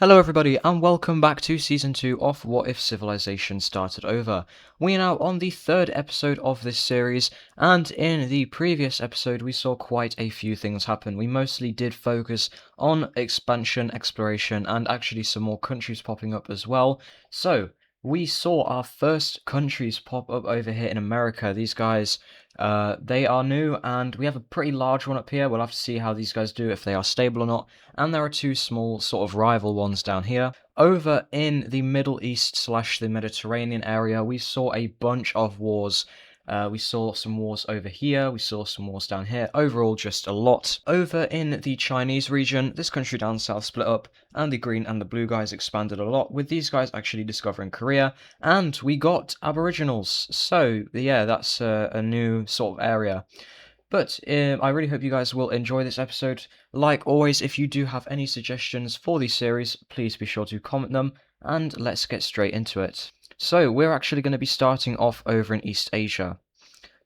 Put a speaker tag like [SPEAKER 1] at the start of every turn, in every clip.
[SPEAKER 1] Hello everybody and welcome back to Season 2 of What If Civilization Started Over. We are now on the third episode of this series, and in the previous episode we saw quite a few things happen. We mostly did focus on expansion, exploration, and actually some more countries popping up as well. So, we saw our first countries pop up over here in America. These guys, they are new, and we have a pretty large one up here. We'll have to see how these guys do, if they are stable or not. And there are two small sort of rival ones down here. Over in the Middle East slash the Mediterranean area, we saw a bunch of wars. We saw some wars over here, we saw some wars down here, overall just a lot. Over in the Chinese region, this country down south split up, and the green and the blue guys expanded a lot, with these guys actually discovering Korea, and we got Aboriginals. So, yeah, that's a new sort of area. But I really hope you guys will enjoy this episode. Like always, if you do have any suggestions for the series, please be sure to comment them, and let's get straight into it. So, we're actually going to be starting off over in East Asia.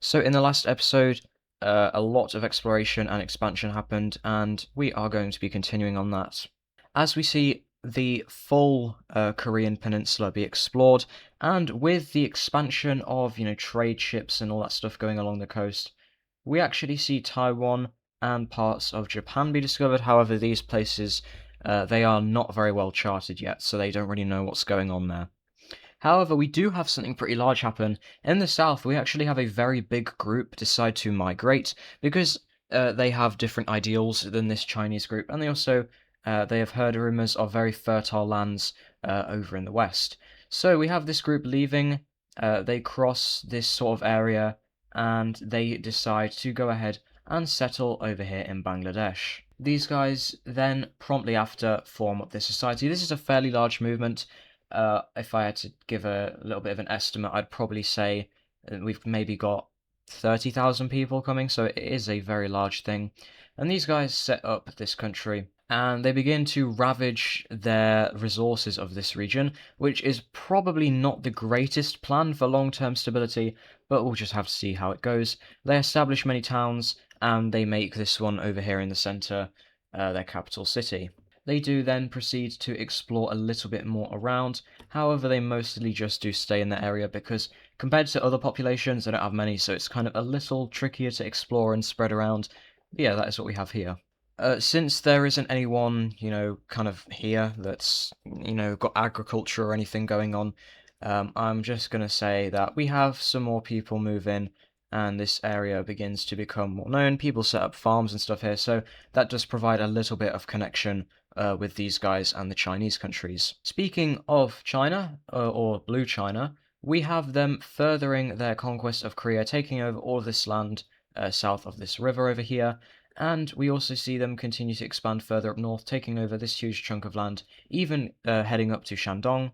[SPEAKER 1] So, in the last episode, a lot of exploration and expansion happened, and we are going to be continuing on that. As we see the full Korean peninsula be explored, and with the expansion of, trade ships and all that stuff going along the coast, we actually see Taiwan and parts of Japan be discovered. However, these places, they are not very well charted yet, so they don't really know what's going on there. However, we do have something pretty large happen. In the south, we actually have a very big group decide to migrate because they have different ideals than this Chinese group, and they have heard rumors of very fertile lands over in the west. So we have this group leaving. They cross this sort of area, and they decide to go ahead and settle over here in Bangladesh. These guys then promptly after form up this society. This is a fairly large movement. If I had to give a little bit of an estimate, I'd probably say we've maybe got 30,000 people coming, so it is a very large thing. And these guys set up this country, and they begin to ravage their resources of this region, which is probably not the greatest plan for long-term stability, but we'll just have to see how it goes. They establish many towns, and they make this one over here in the center their capital city. They do then proceed to explore a little bit more around. However, they mostly just do stay in the area because compared to other populations, they don't have many, so it's kind of a little trickier to explore and spread around. But yeah, that is what we have here. Since there isn't anyone, kind of here that's, got agriculture or anything going on, I'm just going to say that we have some more people move in, and this area begins to become more known. People set up farms and stuff here, so that does provide a little bit of connection with these guys and the Chinese countries. Speaking of China, or Blue China, we have them furthering their conquest of Korea, taking over all of this land south of this river over here, and we also see them continue to expand further up north, taking over this huge chunk of land, even heading up to Shandong,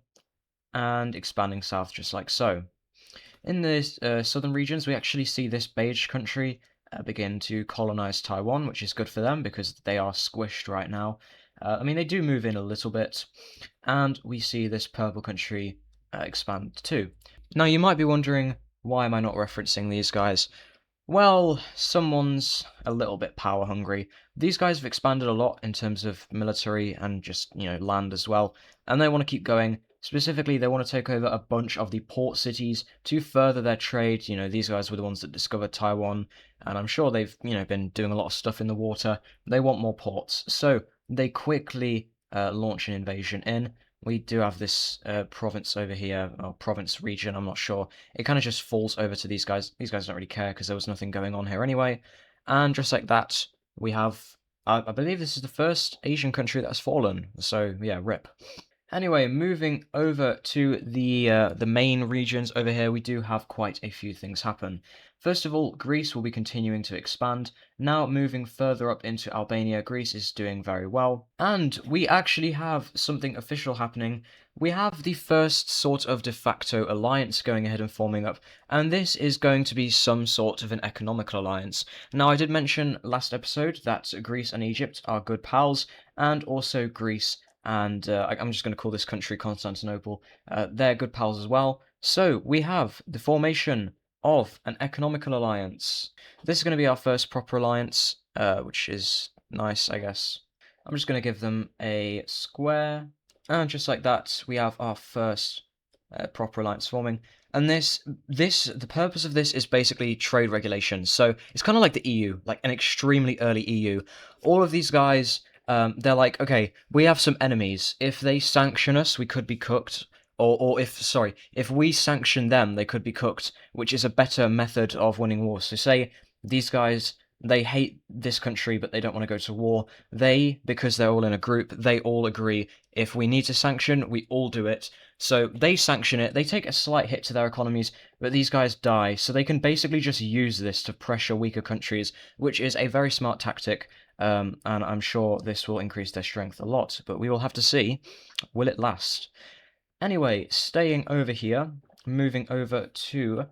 [SPEAKER 1] and expanding south just like so. In the southern regions, we actually see this beige country begin to colonize Taiwan, which is good for them because they are squished right now. They do move in a little bit, and we see this purple country expand too. Now, you might be wondering, why am I not referencing these guys? Well, someone's a little bit power hungry. These guys have expanded a lot in terms of military and just, land as well, and they want to keep going. Specifically, they want to take over a bunch of the port cities to further their trade. These guys were the ones that discovered Taiwan, and I'm sure they've, been doing a lot of stuff in the water. They want more ports, so they quickly launch an invasion in. We do have this province over here, or province region, I'm not sure. It kind of just falls over to these guys. These guys don't really care because there was nothing going on here anyway. And just like that, we have, I believe this is the first Asian country that has fallen. So yeah, rip. Anyway, moving over to the main regions over here, we do have quite a few things happen. First of all, Greece will be continuing to expand. Now moving further up into Albania, Greece is doing very well. And we actually have something official happening. We have the first sort of de facto alliance going ahead and forming up, and this is going to be some sort of an economical alliance. Now, I did mention last episode that Greece and Egypt are good pals, and also Greece and I'm just going to call this country Constantinople. They're good pals as well. So we have the formation of an economical alliance. This is going to be our first proper alliance, which is nice, I guess. I'm just going to give them a square And just like that, we have our first proper alliance forming. And the purpose of this is basically trade regulations. So it's kind of like the EU, like an extremely early EU. All of these guys, they're like, okay, we have some enemies. If they sanction us, we could be cooked. Or if we sanction them, they could be cooked, which is a better method of winning wars. So say these guys, they hate this country, but they don't want to go to war. Because they're all in a group, they all agree if we need to sanction, we all do it. So they sanction it, they take a slight hit to their economies, but these guys die, so they can basically just use this to pressure weaker countries, which is a very smart tactic, and I'm sure this will increase their strength a lot, but we will have to see, will it last? Anyway, staying over here, moving over to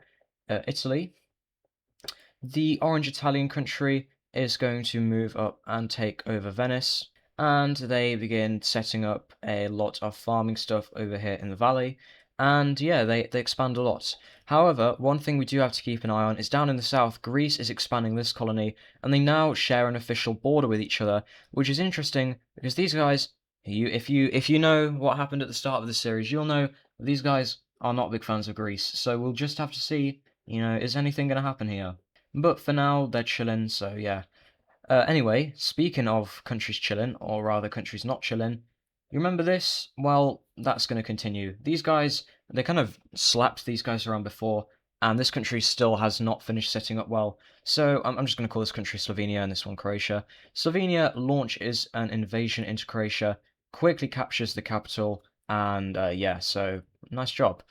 [SPEAKER 1] Italy, the Orange Italian country is going to move up and take over Venice, and they begin setting up a lot of farming stuff over here in the valley. And yeah, they expand a lot. However, one thing we do have to keep an eye on is down in the south, Greece is expanding this colony, and they now share an official border with each other, which is interesting because these guys, if you know what happened at the start of the series, you'll know these guys are not big fans of Greece. So we'll just have to see, is anything going to happen here? But for now, they're chilling, so yeah. Anyway, speaking of countries chilling, or rather countries not chilling, you remember this? Well, that's going to continue. These guys, they kind of slapped these guys around before, and this country still has not finished setting up well. So I'm just going to call this country Slovenia and this one Croatia. Slovenia launches an invasion into Croatia, quickly captures the capital, and yeah, so nice job.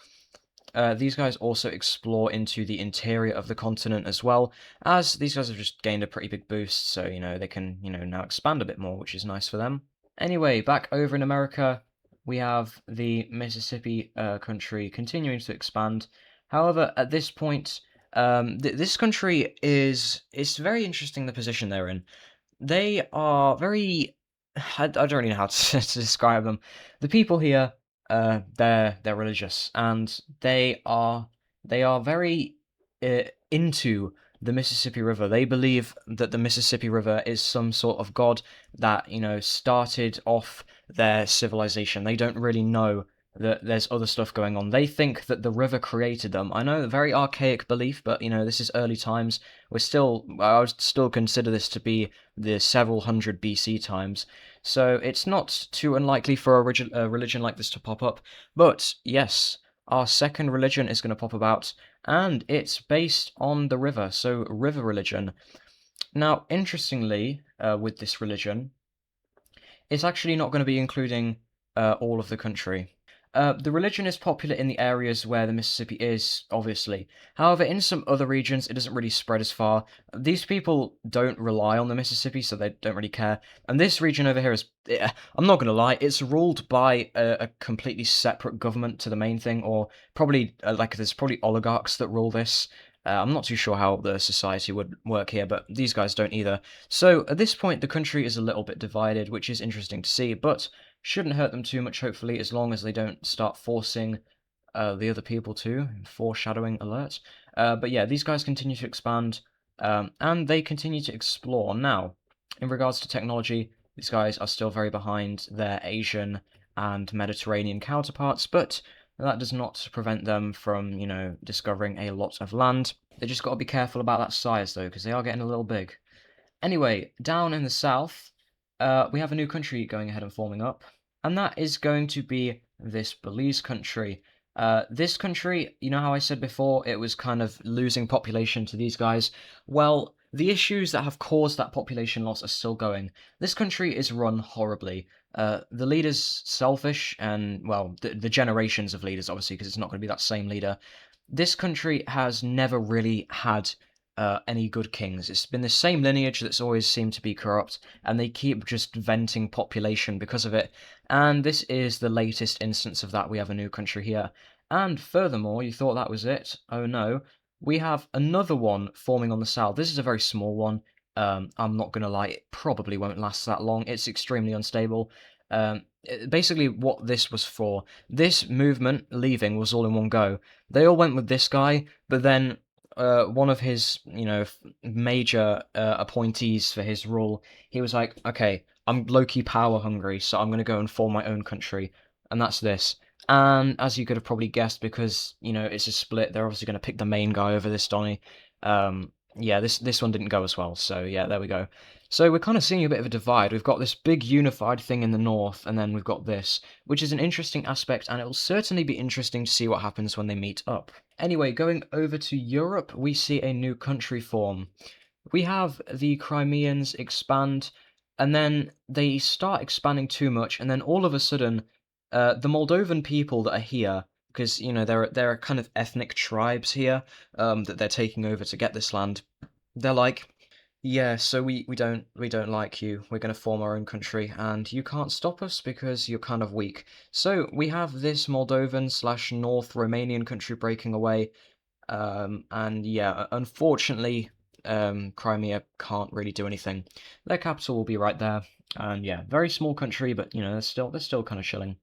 [SPEAKER 1] These guys also explore into the interior of the continent as well, as these guys have just gained a pretty big boost, so, they can, now expand a bit more, which is nice for them. Anyway, back over in America, we have the Mississippi country continuing to expand. However, at this point, this country it's very interesting the position they're in. They are very I don't really know how to, to describe them. The people here, they're religious, and they are very into the Mississippi River. They believe that the Mississippi River is some sort of god that started off their civilization. They don't really know that there's other stuff going on. They think that the river created them. I know, a very archaic belief, but this is early times. I would still consider this to be the several hundred BC times. So it's not too unlikely for a religion like this to pop up. But yes, our second religion is going to pop about, and it's based on the river, so river religion. Now, interestingly, with this religion, it's actually not going to be including all of the country. The religion is popular in the areas where the Mississippi is, obviously. However, in some other regions, it doesn't really spread as far. These people don't rely on the Mississippi, so they don't really care. And this region over here I'm not going to lie, it's ruled by a completely separate government to the main thing, or probably, there's probably oligarchs that rule this. I'm not too sure how the society would work here, but these guys don't either. So at this point, the country is a little bit divided, which is interesting to see, but shouldn't hurt them too much, hopefully, as long as they don't start forcing the other people to. Foreshadowing alert. But yeah, these guys continue to expand, and they continue to explore. Now, in regards to technology, these guys are still very behind their Asian and Mediterranean counterparts, but that does not prevent them from, discovering a lot of land. They just got to be careful about that size, though, because they are getting a little big. Anyway, down in the south, we have a new country going ahead and forming up, and that is going to be this Belize country. This country, you know how I said before, it was kind of losing population to these guys? Well, the issues that have caused that population loss are still going. This country is run horribly. The leader's selfish, and, well, the generations of leaders, obviously, because it's not going to be that same leader. This country has never really had any good kings. It's been the same lineage that's always seemed to be corrupt, and they keep just venting population because of it. And this is the latest instance of that. We have a new country here. And furthermore, you thought that was it? Oh no. We have another one forming on the south. This is a very small one. I'm not going to lie, it probably won't last that long. It's extremely unstable. Basically, what this was for, this movement leaving was all in one go. They all went with this guy, but then one of his, major appointees for his rule, he was like, okay, I'm low-key power hungry, so I'm going to go and form my own country. and that's this. And as you could have probably guessed, because it's a split, they're obviously going to pick the main guy over this Donny. Yeah, this one didn't go as well. So yeah, there we go. So we're kind of seeing a bit of a divide. We've got this big unified thing in the north, and then we've got this, which is an interesting aspect, and it will certainly be interesting to see what happens when they meet up. Anyway, going over to Europe, we see a new country form. We have the Crimeans expand, and then they start expanding too much, and then all of a sudden, the Moldovan people that are here, because there are kind of ethnic tribes here, that they're taking over to get this land. They're like, yeah, so we don't like you. We're going to form our own country, and you can't stop us because you're kind of weak. So we have this Moldovan slash North Romanian country breaking away. And yeah, unfortunately, Crimea can't really do anything. Their capital will be right there, and yeah, very small country, but they're still kind of chilling.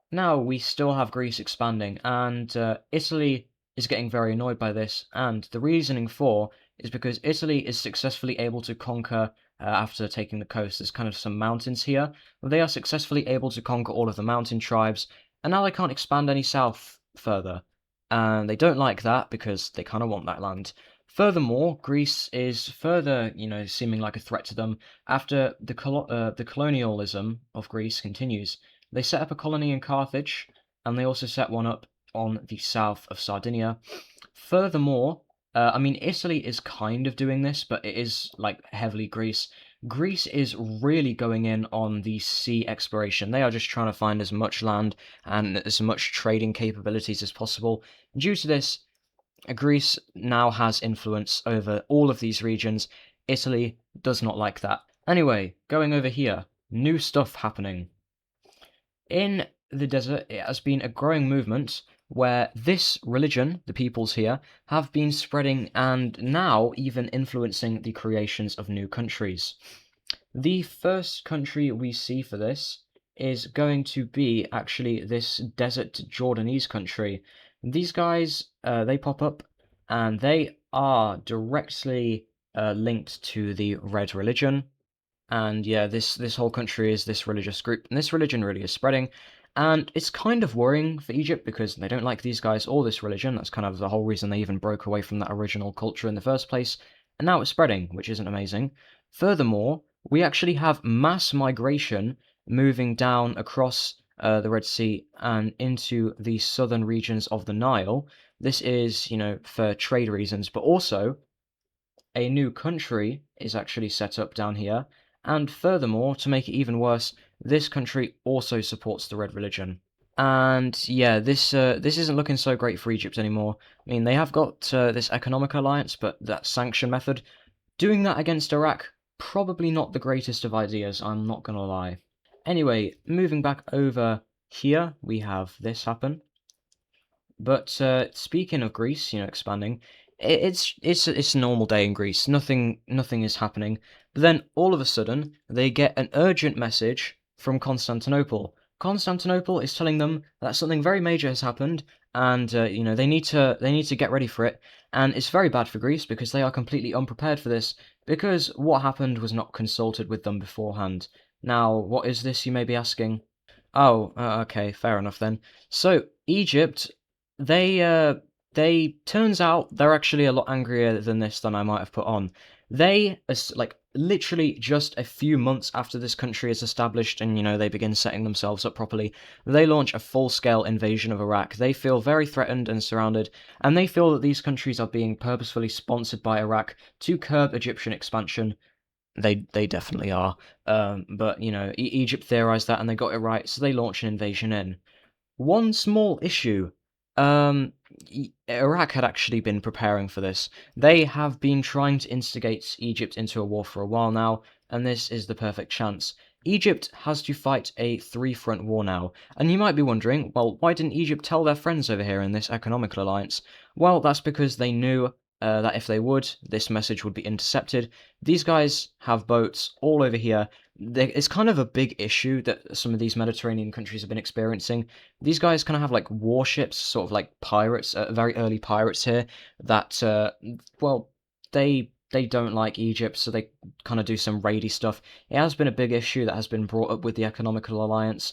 [SPEAKER 1] Now we still have Greece expanding, and Italy is getting very annoyed by this. And the reasoning for is because Italy is successfully able to conquer after taking the coast. There's kind of some mountains here. They are successfully able to conquer all of the mountain tribes, and now they can't expand any south further. And they don't like that because they kind of want that land. Furthermore, Greece is further, seeming like a threat to them after the colonialism of Greece continues. They set up a colony in Carthage, and they also set one up on the south of Sardinia. Furthermore, I mean, Italy is kind of doing this, but it is like heavily Greece. Greece is really going in on the sea exploration. They are just trying to find as much land and as much trading capabilities as possible. Due to this, Greece now has influence over all of these regions. Italy does not like that. Anyway, going over here, new stuff happening. In the desert, it has been a growing movement where this religion, the peoples here, have been spreading and now even influencing the creations of new countries. The first country we see for this is going to be actually this desert Jordanese country. These guys, they pop up, and they are directly linked to the Red religion. And yeah, this whole country is this religious group, and this religion really is spreading. And it's kind of worrying for Egypt because they don't like these guys or this religion. That's kind of the whole reason they even broke away from that original culture in the first place. And now it's spreading, which isn't amazing. Furthermore, we actually have mass migration moving down across the Red Sea and into the southern regions of the Nile. This is, for trade reasons, but also a new country is actually set up down here. And furthermore, to make it even worse, this country also supports the Red religion. And yeah, this isn't looking so great for Egypt anymore. I mean, they have got this economic alliance, but that sanction method, doing that against Iraq, probably not the greatest of ideas, I'm not gonna lie. Anyway, moving back over here, we have this happen. But speaking of Greece, expanding, it's a normal day in Greece. Nothing is happening. But then all of a sudden, they get an urgent message from Constantinople. Constantinople is telling them that something very major has happened, and they need to get ready for it. And it's very bad for Greece because they are completely unprepared for this. Because what happened was not consulted with them beforehand. Now, what is this, you may be asking? Oh, okay, fair enough then. So Egypt, they turns out they're actually a lot angrier than this than I might have put on. They like literally just a few months after this country is established and they begin setting themselves up properly, they launch a full-scale invasion of Iraq. They feel very threatened and surrounded, and they feel that these countries are being purposefully sponsored by Iraq to curb Egyptian expansion. They definitely are. But Egypt theorized that and they got it right, so they launched an invasion in. One small issue. Iraq had actually been preparing for this. They have been trying to instigate Egypt into a war for a while now, and this is the perfect chance. Egypt has to fight a three-front war now, and you might be wondering, well, why didn't Egypt tell their friends over here in this economical alliance? Well, that's because they knew that if they would, this message would be intercepted. These guys have boats all over here. It's kind of a big issue that some of these Mediterranean countries have been experiencing. These guys kind of have like warships, sort of like pirates, very early pirates here, that, well, they don't like Egypt, so they kind of do some raidy stuff. It has been a big issue that has been brought up with the economical alliance,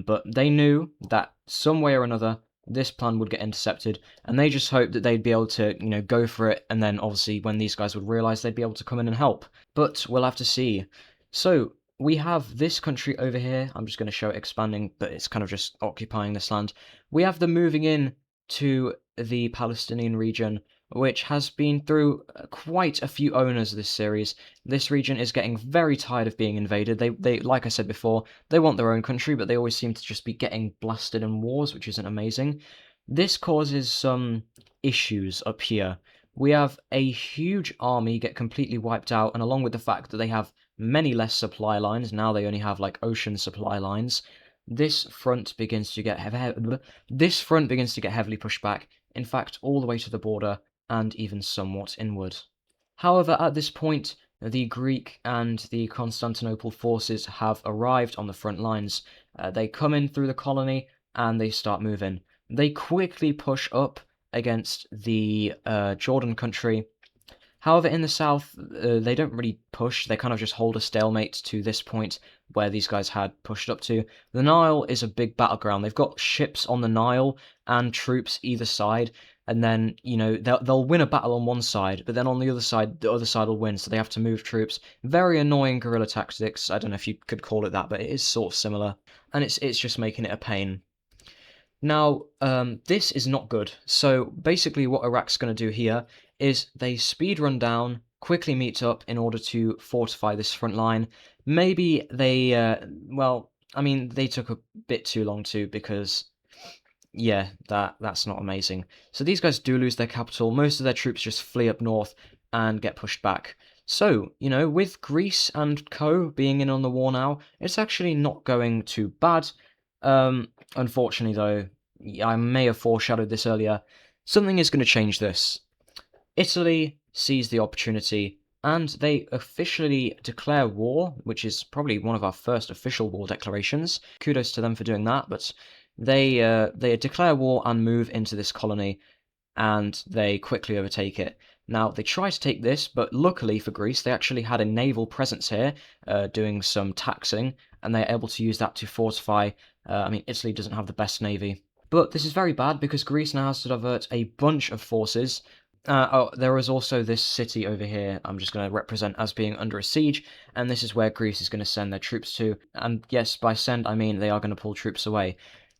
[SPEAKER 1] But they knew that some way or another this plan would get intercepted, and they just hoped that they'd be able to, go for it, and then obviously when these guys would realize, they'd be able to come in and help. But we'll have to see. So we have this country over here. I'm just going to show it expanding, but it's kind of just occupying this land. We have them moving in to the Palestinian region, which has been through quite a few owners this series. This region is getting very tired of being invaded. They, like I said before, they want their own country, but they always seem to just be getting blasted in wars, which isn't amazing. This causes some issues up here. We have a huge army get completely wiped out, and along with the fact that they have many less supply lines, now they only have like ocean supply lines, this front begins to get heavily pushed back, in fact all the way to the border, and even somewhat inward. However, at this point, the Greek and the Constantinople forces have arrived on the front lines. They come in through the colony, and they start moving. They quickly push up against the Jordan country. However, in the south, they don't really push. They kind of just hold a stalemate to this point where these guys had pushed up to. The Nile is a big battleground. They've got ships on the Nile and troops either side, and then, they'll win a battle on one side, but then on the other side will win, so they have to move troops. Very annoying guerrilla tactics. I don't know if you could call it that, but it is sort of similar, and it's just making it a pain. Now, this is not good. So basically what Iraq's going to do here is they speed run down, quickly meet up in order to fortify this front line. Maybe they, they took a bit too long to, because, yeah, that's not amazing. So these guys do lose their capital. Most of their troops just flee up north and get pushed back. So, with Greece and co being in on the war now, it's actually not going too bad. Unfortunately, though, I may have foreshadowed this earlier, something is going to change this. Italy sees the opportunity, and they officially declare war, which is probably one of our first official war declarations. Kudos to them for doing that, but they declare war and move into this colony, and they quickly overtake it. Now, they try to take this, but luckily for Greece, they actually had a naval presence here, doing some taxing, and they're able to use that to fortify. Italy doesn't have the best navy. But this is very bad, because Greece now has to divert a bunch of forces. There is also this city over here I'm just going to represent as being under a siege, and this is where Greece is going to send their troops to. And yes, by send, I mean they are going to pull troops away.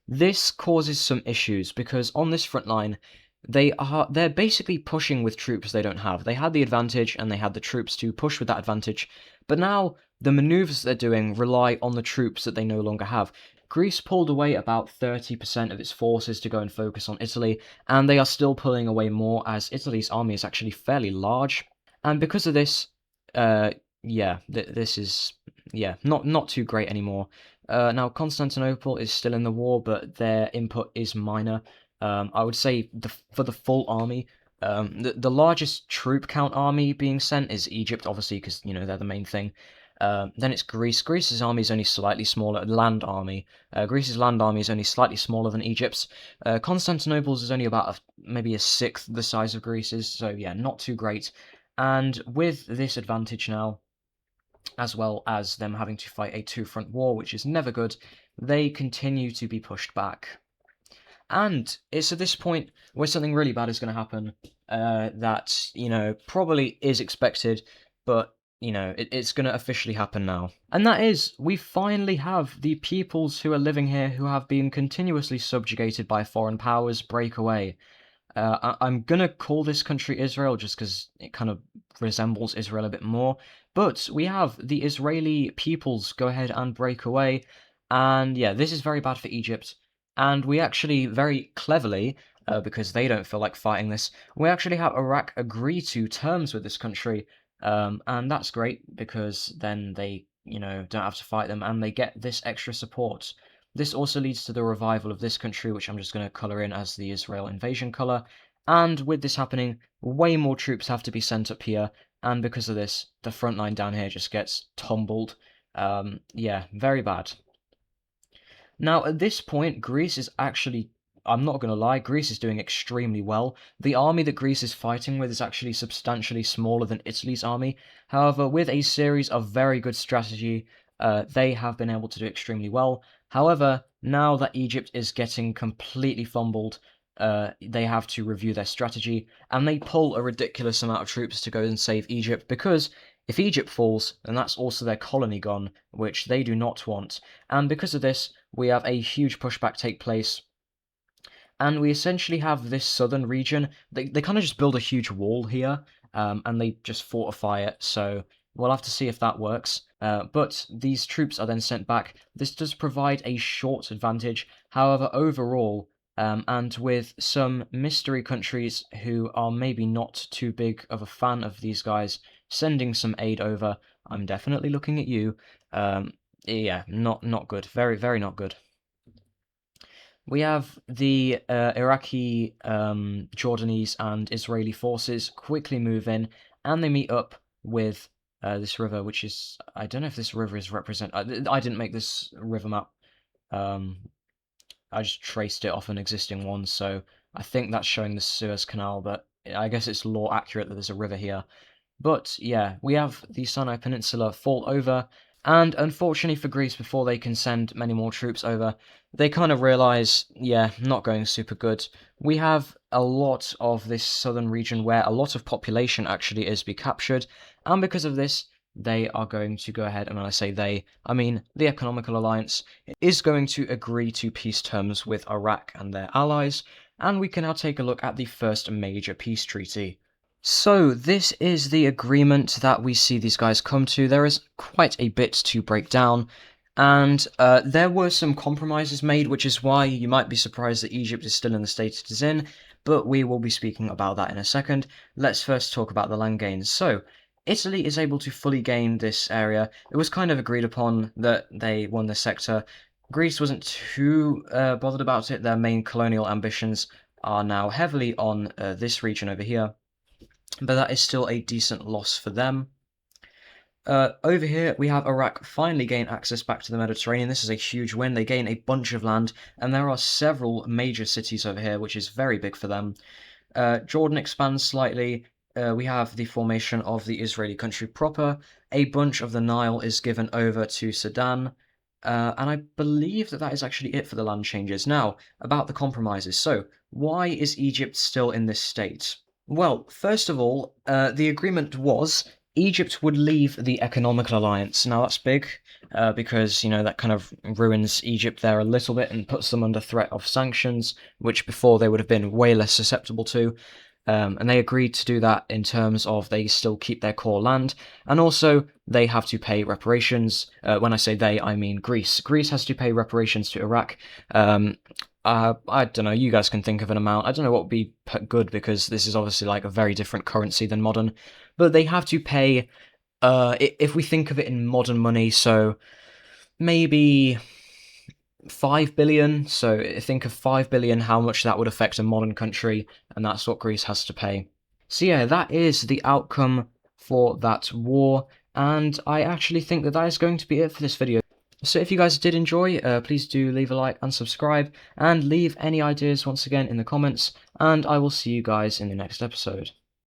[SPEAKER 1] This causes some issues, because on this front line, they're basically pushing with troops they don't have. They had the advantage, and they had the troops to push with that advantage, but now the maneuvers they're doing rely on the troops that they no longer have. Greece pulled away about 30% of its forces to go and focus on Italy, and they are still pulling away more, as Italy's army is actually fairly large. And because of this, this is, not too great anymore. Now, Constantinople is still in the war, but their input is minor. I would say for the full army, the largest troop count army being sent is Egypt, obviously, because, they're the main thing. Then it's Greece. Greece's army is only slightly smaller. Land army. Greece's land army is only slightly smaller than Egypt's. Constantinople's is only about maybe a sixth the size of Greece's, so yeah, not too great. And with this advantage now, as well as them having to fight a two-front war, which is never good, they continue to be pushed back. And it's at this point where something really bad is going to happen, that, probably is expected, but it's going to officially happen now. And that is, we finally have the peoples who are living here who have been continuously subjugated by foreign powers break away. I'm going to call this country Israel just because it kind of resembles Israel a bit more. But we have the Israeli peoples go ahead and break away. And yeah, this is very bad for Egypt. And we actually very cleverly, because they don't feel like fighting this, we actually have Iraq agree to terms with this country. And that's great, because then they, don't have to fight them, and they get this extra support. This also leads to the revival of this country, which I'm just going to colour in as the Israel invasion colour. And with this happening, way more troops have to be sent up here, and because of this, the front line down here just gets tumbled. Yeah, very bad. Now, at this point, Greece is actually, I'm not going to lie, Greece is doing extremely well. The army that Greece is fighting with is actually substantially smaller than Italy's army. However, with a series of very good strategy, they have been able to do extremely well. However, now that Egypt is getting completely fumbled, they have to review their strategy, and they pull a ridiculous amount of troops to go and save Egypt, because if Egypt falls, then that's also their colony gone, which they do not want. And because of this, we have a huge pushback take place, and we essentially have this southern region. They kind of just build a huge wall here, and they just fortify it, so we'll have to see if that works. But these troops are then sent back. This does provide a short advantage. However, overall, and with some mystery countries who are maybe not too big of a fan of these guys sending some aid over, I'm definitely looking at you. Yeah, not good. Very, very not good. We have the Iraqi, Jordanese, and Israeli forces quickly move in, and they meet up with this river, which is, I don't know if this river is I didn't make this river map. Um, I just traced it off an existing one, so I think that's showing the Suez Canal, but I guess it's lore accurate that there's a river here. But yeah, we have the Sinai Peninsula fall over, and unfortunately for Greece, before they can send many more troops over, they kind of realize, yeah, not going super good. We have a lot of this southern region where a lot of population actually is be captured, and because of this, they are going to go ahead, and when I say they, I mean the Economical Alliance is going to agree to peace terms with Iraq and their allies, and we can now take a look at the first major peace treaty. So this is the agreement that we see these guys come to. There is quite a bit to break down, and there were some compromises made, which is why you might be surprised that Egypt is still in the state it is in, but we will be speaking about that in a second. Let's first talk about the land gains. So, Italy is able to fully gain this area. It was kind of agreed upon that they won this sector. Greece wasn't too bothered about it. Their main colonial ambitions are now heavily on this region over here, but that is still a decent loss for them. Over here, we have Iraq finally gain access back to the Mediterranean. This is a huge win. They gain a bunch of land, and there are several major cities over here, which is very big for them. Jordan expands slightly. We have the formation of the Israeli country proper. A bunch of the Nile is given over to Sudan. And I believe that that is actually it for the land changes. Now, about the compromises. So, why is Egypt still in this state? Well, first of all, the agreement was Egypt would leave the Economical Alliance. Now that's big, because, that kind of ruins Egypt there a little bit and puts them under threat of sanctions, which before they would have been way less susceptible to. And they agreed to do that in terms of they still keep their core land, and also they have to pay reparations. When I say they, I mean Greece. Greece has to pay reparations to Iraq. I don't know, you guys can think of an amount. I don't know what would be good, because this is obviously like a very different currency than modern. But they have to pay, if we think of it in modern money, so maybe 5 billion. So think of 5 billion, how much that would affect a modern country, and that's what Greece has to pay. So yeah, that is the outcome for that war, and I actually think that that is going to be it for this video. So if you guys did enjoy, please do leave a like and subscribe, and leave any ideas once again in the comments, and I will see you guys in the next episode.